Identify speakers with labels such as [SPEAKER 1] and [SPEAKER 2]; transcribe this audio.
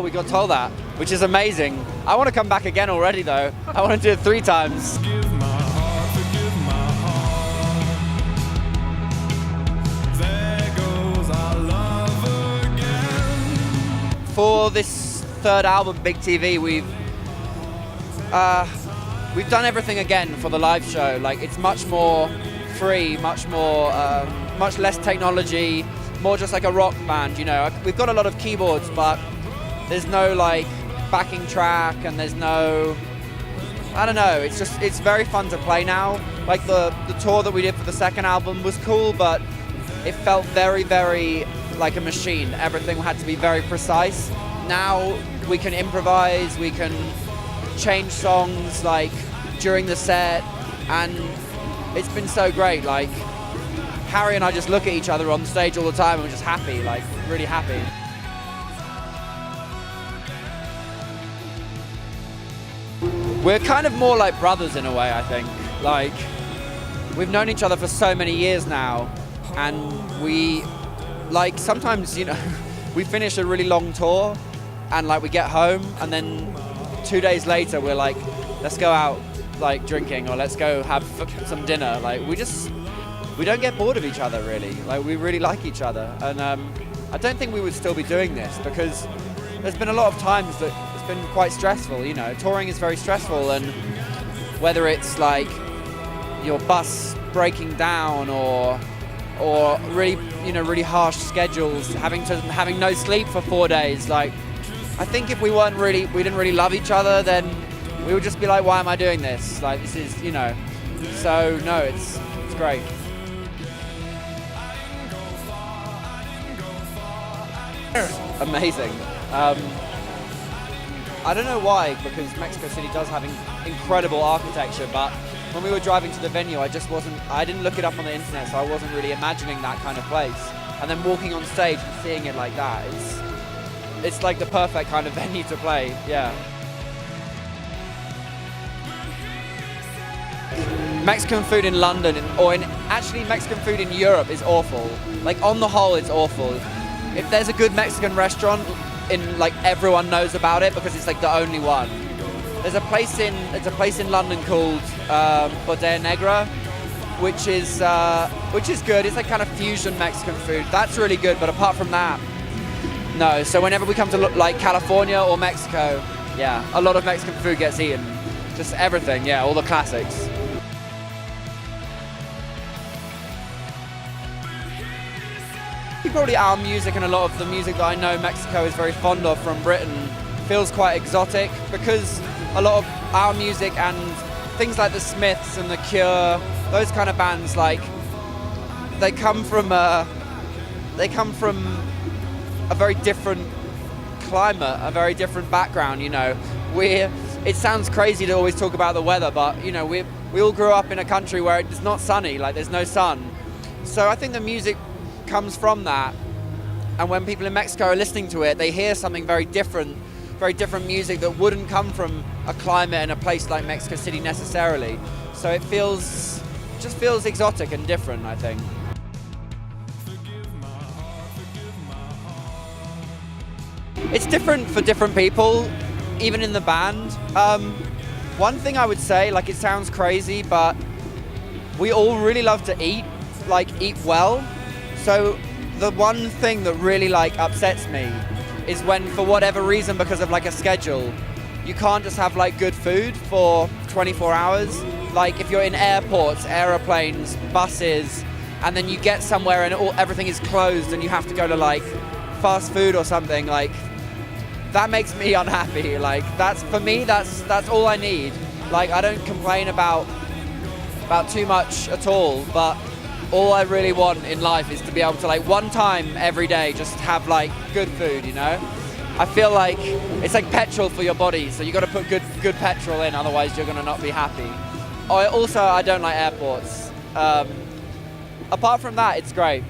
[SPEAKER 1] we got told that, which is amazing. I want to come back again already though. I want to do it 3 times.
[SPEAKER 2] Give my heart, forgive my heart. There goes our love again.
[SPEAKER 1] For this 3rd album, Big TV, we've done everything again for the live show. Like, it's much more free, much less technology, more just like a rock band, you know. We've got a lot of keyboards, but there's no like backing track, and there's no, I don't know, it's very fun to play now. Like the tour that we did for the 2nd album was cool, but it felt very, very like a machine. Everything had to be very precise. Now we can improvise, we can change songs like during the set, and it's been so great. Like, Harry and I just look at each other on stage all the time and we're just happy, like really happy. We're kind of more like brothers in a way, I think. Like, we've known each other for so many years now, and we, like, sometimes, you know, we finish a really long tour and like we get home, and then 2 days later we're like, let's go out like drinking, or let's go have some dinner. Like, we don't get bored of each other really. Like, we really like each other, and I don't think we would still be doing this, because there's been a lot of times that it's been quite stressful, you know. Touring is very stressful, and whether it's like your bus breaking down or really, you know, really harsh schedules, having no sleep for 4 days. Like, I think if we didn't really love each other, then we would just be like, why am I doing this? Like, this is, you know. So no, it's great. Amazing. I don't know why, because Mexico City does have incredible architecture, but when we were driving to the venue, I didn't look it up on the internet, so I wasn't really imagining that kind of place. And then walking on stage and seeing it like that, it's like the perfect kind of venue to play, yeah. Mexican food in London, actually Mexican food in Europe is awful. Like, on the whole, it's awful. If there's a good Mexican restaurant, like, everyone knows about it because it's like the only one. There's a place in London called Bodega Negra, which is good. It's like kind of fusion Mexican food. That's really good, but apart from that, no. So whenever we come to like California or Mexico, yeah, a lot of Mexican food gets eaten. Just everything, yeah, all the classics. Probably our music, and a lot of the music that I know Mexico is very fond of from Britain, feels quite exotic, because a lot of our music and things like the Smiths and the Cure, those kind of bands, like, they come from a very different climate, a very different background, you know. It sounds crazy to always talk about the weather, but, you know, we all grew up in a country where it's not sunny, like there's no sun. So I think the music comes from that, and when people in Mexico are listening to it, they hear something very different music that wouldn't come from a climate and a place like Mexico City necessarily. So it just feels exotic and different, I think. It's different for different people, even in the band. One thing I would say, like, it sounds crazy, but we all really love to eat well. So the one thing that really like upsets me is when, for whatever reason, because of like a schedule, you can't just have like good food for 24 hours. Like, if you're in airports, aeroplanes, buses, and then you get somewhere and everything is closed and you have to go to like fast food or something, like, that makes me unhappy. Like, for me, that's all I need. Like, I don't complain about too much at all, but all I really want in life is to be able to, like, one time every day just have like good food, you know? I feel like it's like petrol for your body, so you got to put good petrol in, otherwise you're gonna not be happy. I don't like airports. Apart from that, it's great.